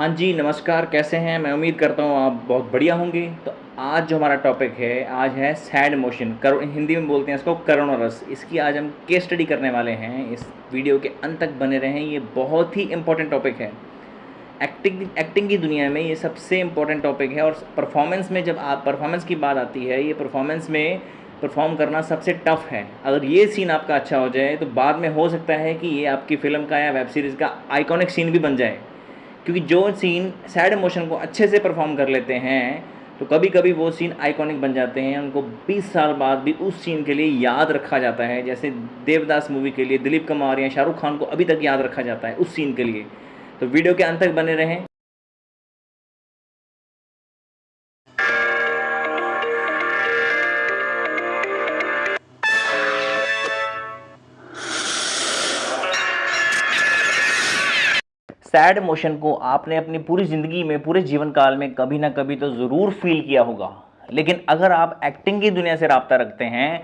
हाँ जी, नमस्कार, कैसे हैं? मैं उम्मीद करता हूँ आप बहुत बढ़िया होंगे। तो आज जो हमारा टॉपिक है, आज है सैड इमोशन, हिंदी में बोलते हैं इसको करुण रस। इसकी आज हम केस स्टडी करने वाले हैं। इस वीडियो के अंत तक बने रहें, ये बहुत ही इम्पोर्टेंट टॉपिक है। एक्टिंग की दुनिया में ये सबसे इम्पोर्टेंट टॉपिक है। और परफॉर्मेंस में जब आप परफॉर्मेंस की बात आती है, ये परफॉर्मेंस में परफॉर्म करना सबसे टफ़ है। अगर ये सीन आपका अच्छा हो जाए तो बाद में हो सकता है कि ये आपकी फ़िल्म का या वेब सीरीज़ का आइकॉनिक सीन भी बन जाए। क्योंकि जो सीन सैड इमोशन को अच्छे से परफॉर्म कर लेते हैं, तो कभी कभी वो सीन आइकॉनिक बन जाते हैं। उनको 20 साल बाद भी उस सीन के लिए याद रखा जाता है। जैसे देवदास मूवी के लिए दिलीप कुमार या शाहरुख खान को अभी तक याद रखा जाता है उस सीन के लिए। तो वीडियो के अंत तक बने रहें। सैड इमोशन को आपने अपनी पूरी ज़िंदगी में, पूरे जीवन काल में कभी ना कभी तो ज़रूर फील किया होगा। लेकिन अगर आप एक्टिंग की दुनिया से राब्ता रखते हैं,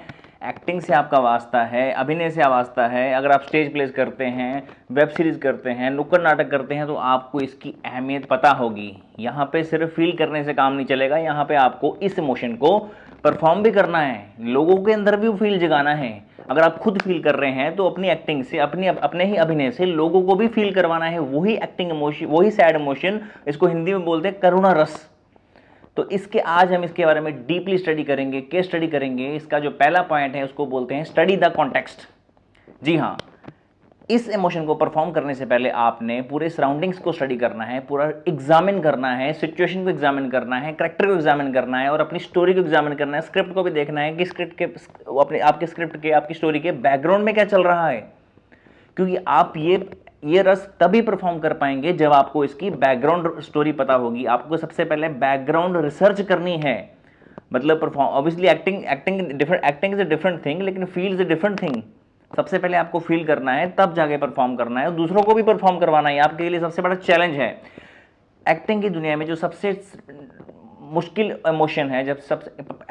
एक्टिंग से आपका वास्ता है, अभिनय से वास्ता है, अगर आप स्टेज प्लेस करते हैं, वेब सीरीज़ करते हैं, नुक्कड़ नाटक करते हैं, तो आपको इसकी अहमियत पता होगी। यहाँ पे सिर्फ फील करने से काम नहीं चलेगा, यहाँ पे आपको इस इमोशन को परफॉर्म भी करना है, लोगों के अंदर भी फील जगाना है। अगर आप खुद फील कर रहे हैं तो अपनी एक्टिंग से, अपने ही अभिनय से लोगों को भी फील करवाना है। वही एक्टिंग इमोशन, वही सैड इमोशन, इसको हिंदी में बोलते हैं करुणा रस। तो इसके आज हम इसके बारे में डीपली स्टडी करेंगे, केस स्टडी करेंगे। इसका जो पहला पॉइंट है उसको बोलते हैं स्टडी द कॉन्टेक्स्ट। जी हाँ, इस इमोशन को परफॉर्म करने से पहले आपने पूरे सराउंडिंग्स को स्टडी करना है, पूरा एग्जामिन करना है, सिचुएशन को एग्जामिन करना है, करेक्टर को एग्जामिन करना है और अपनी स्टोरी को एग्जामिन करना है। स्क्रिप्ट को भी देखना है कि स्क्रिप्ट के अपने आपके स्क्रिप्ट के, आपकी स्टोरी के बैकग्राउंड में क्या चल रहा है। क्योंकि आप ये रस तभी परफॉर्म कर पाएंगे जब आपको इसकी बैकग्राउंड स्टोरी पता होगी। आपको सबसे पहले बैकग्राउंड रिसर्च करनी है। मतलब perform, obviously acting is a different thing, लेकिन feel is a different thing. सबसे पहले आपको फील करना है, तब जाके परफॉर्म करना है और दूसरों को भी परफॉर्म करवाना है। आपके लिए सबसे बड़ा चैलेंज है एक्टिंग की दुनिया में। जो सबसे मुश्किल इमोशन है जब सब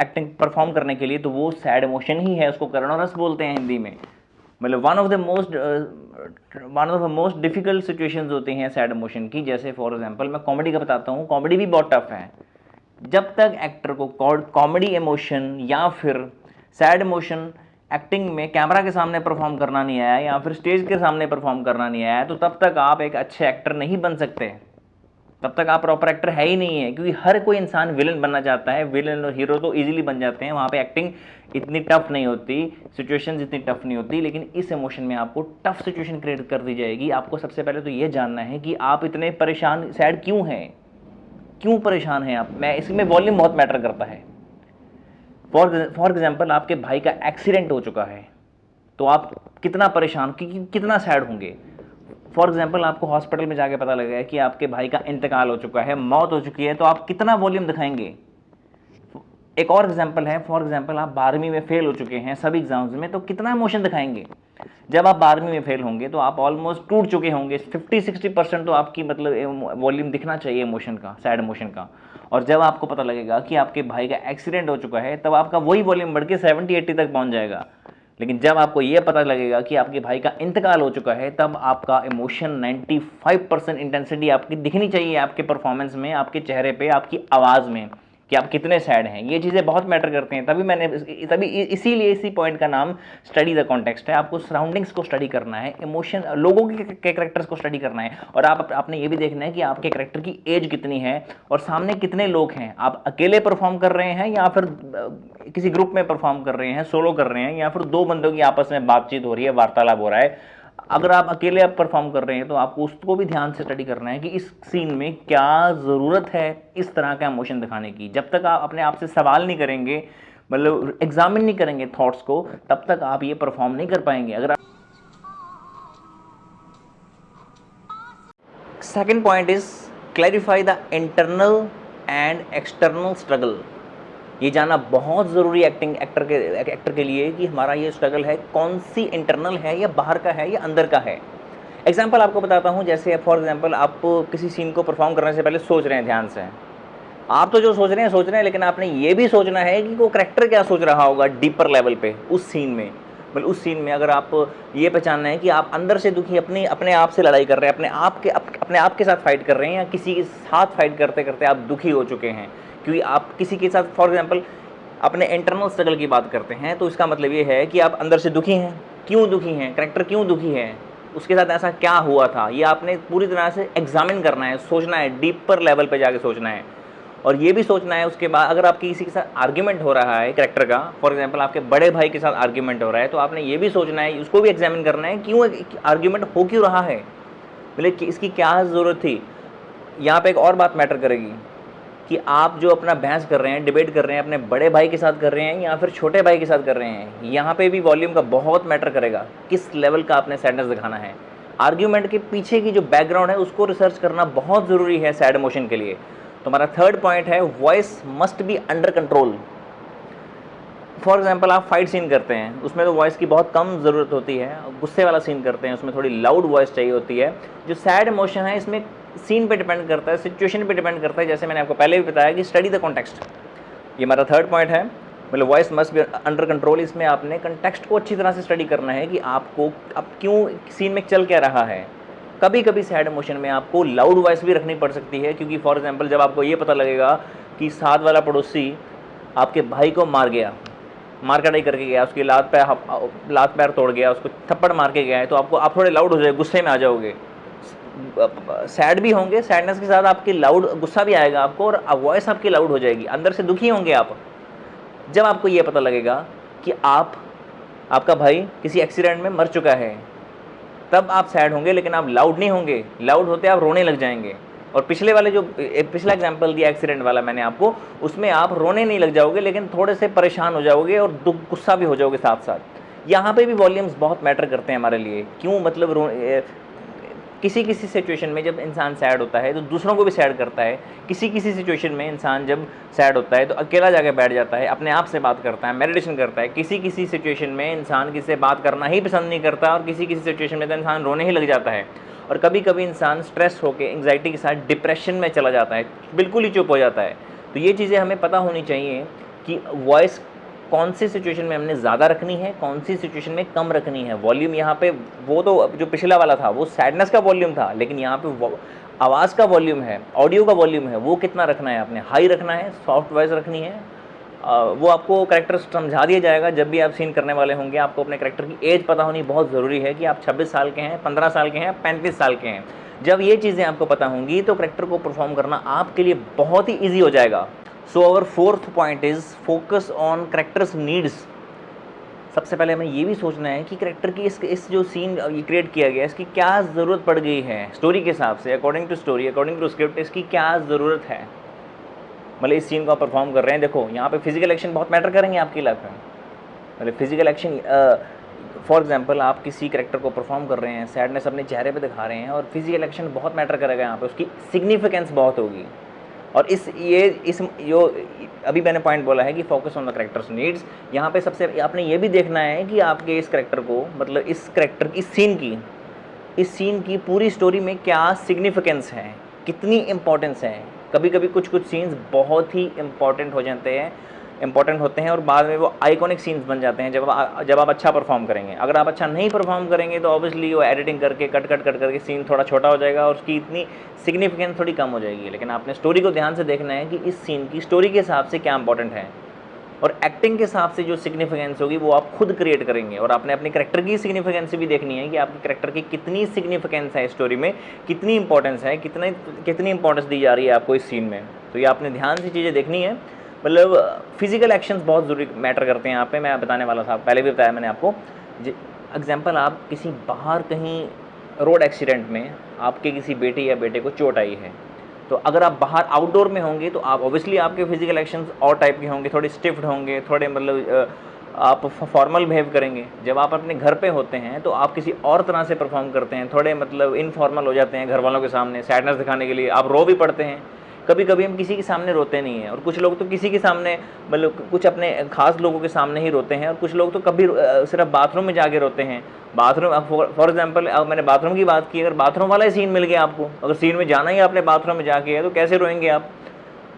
एक्टिंग परफॉर्म करने के लिए, तो वो सैड इमोशन ही है। उसको करुणा रस बोलते हैं हिंदी में। मतलब one of the most difficult situations होती हैं सैड इमोशन की। जैसे फॉर एग्जांपल मैं कॉमेडी का बताता हूँ। कॉमेडी भी बहुत टफ है। जब तक एक्टर को कॉमेडी इमोशन या फिर सैड इमोशन एक्टिंग में कैमरा के सामने परफॉर्म करना नहीं आया या फिर स्टेज के सामने परफॉर्म करना नहीं आया, तो तब तक आप एक अच्छे एक्टर नहीं बन सकते। तब तक आप प्रॉपर एक्टर है ही नहीं है। क्योंकि हर कोई इंसान विलन बनना चाहता है। विलन और हीरो तो इजीली बन जाते हैं, वहाँ पे एक्टिंग इतनी टफ नहीं होती, सिचुएशंस इतनी टफ नहीं होती। लेकिन इस इमोशन में आपको टफ सिचुएशन क्रिएट कर दी जाएगी। आपको सबसे पहले तो ये जानना है कि आप इतने परेशान, सैड क्यों हैं, क्यों परेशान हैं आप। मैं इसमें वॉल्यूम बहुत मैटर करता है। फॉर एग्जाम्पल आपके भाई का एक्सीडेंट हो चुका है, तो आप कितना परेशान, कितना सैड होंगे। फॉर एग्जाम्पल आपको हॉस्पिटल में जाके पता लगा है कि आपके भाई का इंतकाल हो चुका है, मौत हो चुकी है, तो आप कितना वॉल्यूम दिखाएंगे। एक और एग्जाम्पल है, फॉर एग्जाम्पल आप 12वीं में फेल हो चुके हैं सभी एग्जाम्स में, तो कितना इमोशन दिखाएंगे। जब आप 12वीं में फेल होंगे तो आप ऑलमोस्ट टूट चुके होंगे। 50-60% तो आपकी मतलब वॉल्यूम दिखना चाहिए इमोशन का, सैड इमोशन का। और जब आपको पता लगेगा कि आपके भाई का एक्सीडेंट हो चुका है, तब आपका वही वॉल्यूम बढ़ के 70-80 तक पहुंच जाएगा। लेकिन जब आपको यह पता लगेगा कि आपके भाई का इंतकाल हो चुका है, तब आपका इमोशन 95% इंटेंसिटी आपकी दिखनी चाहिए, आपके परफॉर्मेंस में, आपके चेहरे पे, आपकी आवाज़ में, कि आप कितने सैड हैं। ये चीज़ें बहुत मैटर करते हैं। तभी इसीलिए इसी पॉइंट का नाम स्टडी द कॉन्टेक्स्ट है। आपको सराउंडिंग्स को स्टडी करना है, इमोशन, लोगों के कैरेक्टर्स को स्टडी करना है। और आपने ये भी देखना है कि आपके कैरेक्टर की एज कितनी है और सामने कितने लोग हैं। आप अकेले परफॉर्म कर रहे हैं या फिर किसी ग्रुप में परफॉर्म कर रहे हैं, सोलो कर रहे हैं, या फिर दो बंदों की आपस में बातचीत हो रही है, वार्तालाप हो रहा है। अगर आप अकेले आप परफॉर्म कर रहे हैं तो आपको उसको भी ध्यान से स्टडी करना है कि इस सीन में क्या ज़रूरत है इस तरह का इमोशन दिखाने की। जब तक आप अपने आप से सवाल नहीं करेंगे, मतलब एग्जामिन नहीं करेंगे थॉट्स को, तब तक आप ये परफॉर्म नहीं कर पाएंगे। अगर आप second point is clarify the internal and external struggle. ये जानना बहुत ज़रूरी है एक्टर के लिए कि हमारा ये स्ट्रगल है कौन सी इंटरनल है, या बाहर का है, या अंदर का है। एग्जाम्पल आपको बताता हूँ। जैसे फॉर एग्जाम्पल आप किसी सीन को परफॉर्म करने से पहले सोच रहे हैं ध्यान से। आप तो जो सोच रहे हैं, लेकिन आपने ये भी सोचना है कि वो करेक्टर क्या सोच रहा होगा डीपर लेवल पे उस सीन में। मतलब उस सीन में अगर आप ये पहचानना है कि आप अंदर से दुखी अपने आप से लड़ाई कर रहे हैं, अपने आप के साथ फाइट कर रहे हैं, या किसी के साथ फाइट करते करते आप दुखी हो चुके हैं, क्योंकि आप किसी के साथ फॉर एग्जांपल अपने इंटरनल स्ट्रगल की बात करते हैं, तो इसका मतलब ये है कि आप अंदर से दुखी हैं। क्यों दुखी हैं, कैरेक्टर क्यों दुखी है, उसके साथ ऐसा क्या हुआ था, ये आपने पूरी तरह से एग्जामिन करना है, सोचना है, डीपर लेवल पे जाके सोचना है। और ये भी सोचना है उसके बाद, अगर आपकी किसी के साथ आर्ग्यूमेंट हो रहा है कैरेक्टर का, फॉर एग्जांपल आपके बड़े भाई के साथ आर्ग्यूमेंट हो रहा है, तो आपने ये भी सोचना है, उसको भी एग्जामिन करना है, क्यों आर्ग्यूमेंट हो क्यों रहा है, मतलब कि इसकी क्या ज़रूरत थी। यहाँ पे एक और बात मैटर करेगी कि आप जो अपना बहस कर रहे हैं, डिबेट कर रहे हैं, अपने बड़े भाई के साथ कर रहे हैं या फिर छोटे भाई के साथ कर रहे हैं, यहाँ पे भी वॉल्यूम का बहुत मैटर करेगा, किस लेवल का आपने सैडनेस दिखाना है। आर्ग्यूमेंट के पीछे की जो बैकग्राउंड है उसको रिसर्च करना बहुत ज़रूरी है सैड इमोशन के लिए। तो हमारा थर्ड पॉइंट है, voice must be under control. For example आप फाइट सीन करते हैं, उसमें तो वॉइस की बहुत कम ज़रूरत होती है, गुस्से वाला सीन करते हैं उसमें थोड़ी लाउड वॉइस चाहिए होती है। जो सैड इमोशन है इसमें सीन पे डिपेंड करता है, सिचुएशन पे डिपेंड करता है, जैसे मैंने आपको पहले भी बताया कि स्टडी द कॉन्टेक्स्ट, ये हमारा थर्ड पॉइंट है। मतलब voice must be under control, इसमें आपने कंटेक्स्ट को अच्छी तरह से स्टडी करना है कि आपको अब क्यों सीन में चल क्या रहा है। कभी कभी सैड इमोशन में आपको लाउड वॉइस भी रखनी पड़ सकती है, क्योंकि फॉर एग्जांपल जब आपको ये पता लगेगा कि साथ वाला पड़ोसी आपके भाई को मार गया, मार कटाई करके गया, उसकी लात पैर तोड़ गया, उसको थप्पड़ मार के गया है, तो आप थोड़े लाउड हो जाए, गुस्से में आ जाओगे, सैड भी होंगे, सैडनेस के साथ आपकी लाउड गुस्सा भी आएगा आपको, और वॉइस आपकी लाउड हो जाएगी, अंदर से दुखी होंगे आप। जब आपको ये पता लगेगा कि आपका भाई किसी एक्सीडेंट में मर चुका है, तब आप सैड होंगे, लेकिन आप लाउड नहीं होंगे। लाउड होते आप रोने लग जाएंगे। और पिछले वाले जो पिछला एग्जांपल दिया एक्सीडेंट वाला मैंने आपको, उसमें आप रोने नहीं लग जाओगे, लेकिन थोड़े से परेशान हो जाओगे और दुख गुस्सा भी हो जाओगे साथ साथ। यहाँ पे भी वॉल्यूम्स बहुत मैटर करते हैं हमारे लिए। क्यों, मतलब किसी किसी सिचुएशन में जब इंसान सैड होता है तो दूसरों को भी सैड करता है। किसी किसी सिचुएशन में इंसान जब सैड होता है तो अकेला जाके बैठ जाता है, अपने आप से बात करता है, मेडिटेशन करता है। किसी किसी सिचुएशन में इंसान किसी से बात करना ही पसंद नहीं करता, और किसी किसी सिचुएशन में तो इंसान रोने ही लग जाता है। और कभी कभी इंसान स्ट्रेस होकर एंग्जाइटी के साथ डिप्रेशन में चला जाता है, बिल्कुल ही चुप हो जाता है। तो ये चीज़ें हमें पता होनी चाहिए कि वॉइस कौन सी सिचुएशन में हमने ज़्यादा रखनी है, कौन सी सिचुएशन में कम रखनी है। वॉल्यूम यहाँ पे, वो तो जो पिछला वाला था वो सैडनेस का वॉल्यूम था, लेकिन यहाँ पे आवाज़ का वॉल्यूम है, ऑडियो का वॉल्यूम है, वो कितना रखना है आपने। हाई रखना है, सॉफ्ट वॉइस रखनी है। वो आपको कैरेक्टर समझा दिया जाएगा जब भी आप सीन करने वाले होंगे। आपको अपने कैरेक्टर की एज पता होनी बहुत ज़रूरी है कि आप 26 साल के हैं, 15 साल के हैं, 35 साल के हैं। जब ये चीज़ें आपको पता होंगी तो कैरेक्टर को परफॉर्म करना आपके लिए बहुत ही ईजी हो जाएगा। So our fourth point is focus on characters needs. सबसे पहले हमें ये भी सोचना है कि कैरेक्टर की इस जो सीन ये क्रिएट किया गया है, इसकी क्या ज़रूरत पड़ गई है स्टोरी के हिसाब से, according to story, according to script, इसकी क्या ज़रूरत है। मतलब इस सीन को आप परफॉर्म कर रहे हैं, देखो यहाँ पे फिजिकल एक्शन बहुत मैटर करेंगे आपकी लाइफ में। मतलब फिजिकल एक्शन, फॉर एग्जांपल आप किसी कैरेक्टर को परफॉर्म कर रहे हैं, सैडनेस अपने चेहरे पे दिखा रहे हैं, और फिजिकल एक्शन बहुत मैटर करेगा यहाँ पे, उसकी सिग्निफिकेंस बहुत होगी। और जो अभी मैंने पॉइंट बोला है कि focus on the characters needs, यहाँ पे सबसे आपने ये भी देखना है कि आपके इस कैरेक्टर को, मतलब इस कैरेक्टर की इस सीन की पूरी स्टोरी में क्या सिग्निफिकेंस है, कितनी इंपॉर्टेंस है। कभी कभी कुछ सीन्स बहुत ही इंपॉर्टेंट होते हैं और बाद में वो आइकॉनिक सीन्स बन जाते हैं जब आप अच्छा परफॉर्म करेंगे। अगर आप अच्छा नहीं परफॉर्म करेंगे तो ऑब्वियसली वो एडिटिंग करके कट करके सीन थोड़ा छोटा हो जाएगा और उसकी इतनी सिग्निफिकेंस थोड़ी कम हो जाएगी। लेकिन आपने स्टोरी को ध्यान से देखना है कि इस सीन की स्टोरी के हिसाब से क्या इंपॉर्टेंट है, और एक्टिंग के हिसाब से जो सिग्निफिकेंस होगी वो आप खुद क्रिएट करेंगे। और आपने अपने कैरेक्टर की सिग्निफिकेंस भी देखनी है कि आपके कैरेक्टर की कितनी सिग्निफिकेंस है स्टोरी में, कितनी इंपॉर्टेंस है, कितनी इंपॉर्टेंस दी जा रही है आपको इस सीन में। तो ये आपने ध्यान से चीज़ें देखनी है। मतलब फिजिकल एक्शंस बहुत ज़रूरी मैटर करते हैं यहाँ पे। मैं बताने वाला था, पहले भी बताया मैंने आपको। एग्जाम्पल, आप किसी बाहर कहीं रोड एक्सीडेंट में आपके किसी बेटी या बेटे को चोट आई है, तो अगर आप बाहर आउटडोर में होंगे तो आप ऑब्वियसली आपके फिजिकल एक्शंस और टाइप के होंगे, थोड़े स्टिफ्ड होंगे, थोड़े मतलब आप फॉर्मल बिहेव करेंगे। जब आप अपने घर पे होते हैं तो आप किसी और तरह से परफॉर्म करते हैं, थोड़े मतलब इनफॉर्मल हो जाते हैं घर वालों के सामने, सैडनेस दिखाने के लिए। आप रो भी पड़ते हैं। कभी कभी हम किसी के सामने रोते नहीं हैं, और कुछ लोग तो किसी के सामने, मतलब कुछ अपने खास लोगों के सामने ही रोते हैं, और कुछ लोग तो कभी सिर्फ बाथरूम में जाके रोते हैं। बाथरूम, फॉर एग्जांपल अब मैंने बाथरूम की बात की, अगर बाथरूम वाला ही सीन मिल गया आपको, अगर सीन में जाना ही आपने बाथरूम में जाके है, तो कैसे रोएंगे आप?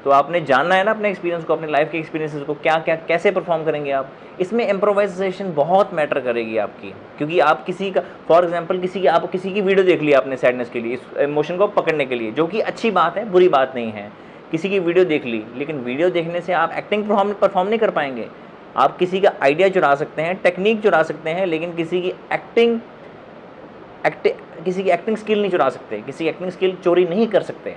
तो आपने जानना है ना अपने एक्सपीरियंस को, अपने लाइफ के एक्सपीरियंसेस को, क्या क्या कैसे परफॉर्म करेंगे आप। इसमें इम्प्रोवाइजेशन बहुत मैटर करेगी आपकी, क्योंकि आप किसी का फॉर एग्जांपल आप किसी की वीडियो देख ली आपने सैडनेस के लिए, इस इमोशन को पकड़ने के लिए, जो कि अच्छी बात है, बुरी बात नहीं है। किसी की वीडियो देख ली, लेकिन वीडियो देखने से आप एक्टिंग परफॉर्म नहीं कर पाएंगे। आप किसी का आइडिया चुरा सकते हैं, टेक्निक चुरा सकते हैं, लेकिन किसी की एक्टिंग स्किल नहीं चुरा सकते, किसी की एक्टिंग स्किल चोरी नहीं कर सकते।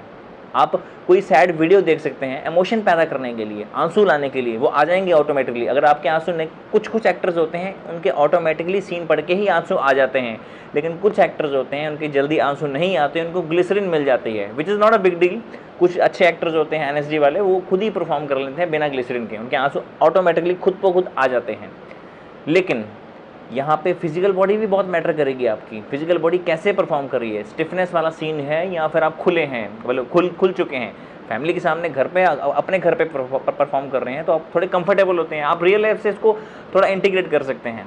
आप कोई सैड वीडियो देख सकते हैं इमोशन पैदा करने के लिए, आंसू लाने के लिए, वो आ जाएंगे ऑटोमेटिकली। अगर आपके आंसू नहीं, कुछ एक्टर्स होते हैं उनके ऑटोमेटिकली सीन पढ़ के ही आंसू आ जाते हैं, लेकिन कुछ एक्टर्स होते हैं उनके जल्दी आंसू नहीं आते, उनको ग्लिसरीन मिल जाती है, which is not a big deal. कुछ अच्छे एक्टर्स होते हैं एनएसडी वाले, वो खुद ही परफॉर्म कर लेते हैं बिना ग्लिसरीन के, उनके आंसू ऑटोमेटिकली खुद ब खुद आ जाते हैं। लेकिन यहाँ पे फिजिकल बॉडी भी बहुत मैटर करेगी, आपकी फिजिकल बॉडी कैसे परफॉर्म कर रही है, स्टिफनेस वाला सीन है या फिर आप खुले हैं, मतलब खुल चुके हैं फैमिली के सामने, घर पे अपने घर पे परफॉर्म कर रहे हैं, तो आप थोड़े कंफर्टेबल होते हैं, आप रियल लाइफ से इसको थोड़ा इंटीग्रेट कर सकते हैं।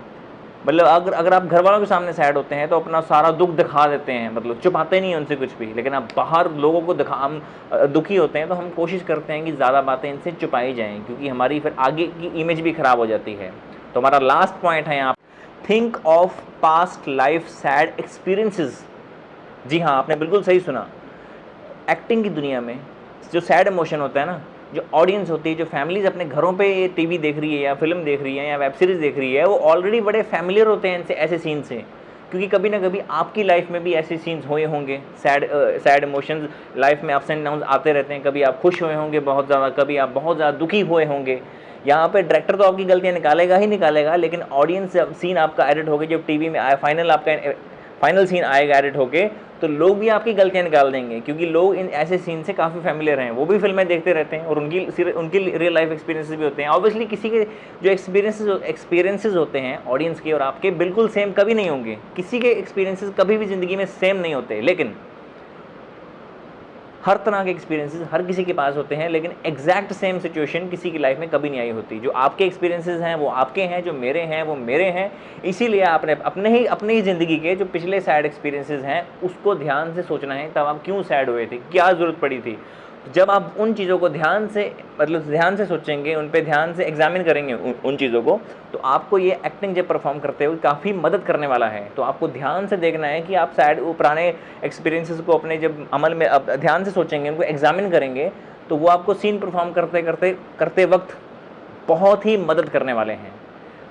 मतलब अगर आप घर वालों के सामने सैड होते हैं तो अपना सारा दुख दिखा देते हैं, मतलब छुपाते नहीं हैं उनसे कुछ भी, लेकिन आप बाहर लोगों को हम दुखी होते हैं तो हम कोशिश करते हैं कि ज़्यादा बातें इनसे छुपाई जाएँ, क्योंकि हमारी फिर आगे की इमेज भी ख़राब हो जाती है। तो हमारा लास्ट पॉइंट है यहाँ, think of past life sad experiences. जी हाँ, आपने बिल्कुल सही सुना। एक्टिंग की दुनिया में जो सैड इमोशन होता है ना, जो ऑडियंस होती है, जो फैमिलीज अपने घरों पे ये टीवी देख रही है या फिल्म देख रही है या वेब सीरीज़ देख रही है, वो ऑलरेडी बड़े फैमिलियर होते हैं इनसे, ऐसे सीन से, क्योंकि कभी ना कभी आपकी लाइफ में भी ऐसे सीन्स हुए होंगे। सैड इमोशंस लाइफ में अप्स एंड डाउन्स आते रहते हैं, कभी आप खुश हुए होंगे बहुत ज़्यादा, कभी आप बहुत ज़्यादा दुखी हुए होंगे। यहाँ पे डायरेक्टर तो आपकी गलतियाँ निकालेगा ही निकालेगा, लेकिन ऑडियंस सीन आपका एडिट होकर जब टीवी में फाइनल सीन आएगा एडिट होके, तो लोग भी आपकी गलतियाँ निकाल देंगे, क्योंकि लोग इन ऐसे सीन से काफ़ी फैमिलियर हैं, वो भी फिल्में देखते रहते हैं और उनकी रियल लाइफ एक्सपीरियंसेस भी होते हैं। ऑब्वियसली किसी के जो एक्सपीरियंसेस होते हैं ऑडियंस के और आपके बिल्कुल सेम कभी नहीं होंगे, किसी के एक्सपीरियंसेस कभी भी ज़िंदगी में सेम नहीं होते, लेकिन हर तरह के एक्सपीरियंसेस हर किसी के पास होते हैं, लेकिन एग्जैक्ट सेम सिचुएशन किसी की लाइफ में कभी नहीं आई होती। जो आपके एक्सपीरियंसेस हैं वो आपके हैं, जो मेरे हैं वो मेरे हैं। इसीलिए आपने अपने ही ज़िंदगी के जो पिछले सैड एक्सपीरियंसेस हैं उसको ध्यान से सोचना है, तब आप क्यों सैड हुए थे, क्या ज़रूरत पड़ी थी। जब आप उन चीज़ों को ध्यान से सोचेंगे, उन पे ध्यान से एग्जामिन करेंगे उन चीज़ों को, तो आपको ये एक्टिंग जब परफॉर्म करते हुए काफ़ी मदद करने वाला है। तो आपको ध्यान से देखना है कि आप वो पुराने एक्सपीरियंसेस को अपने जब अमल में अब ध्यान से सोचेंगे, उनको एग्जामिन करेंगे, तो वो आपको सीन परफॉर्म करते वक्त बहुत ही मदद करने वाले हैं।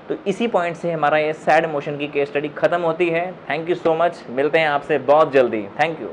तो इसी पॉइंट से हमारा ये सैड इमोशन की केस स्टडी ख़त्म होती है। थैंक यू सो मच, मिलते हैं आपसे बहुत जल्दी। Thank you.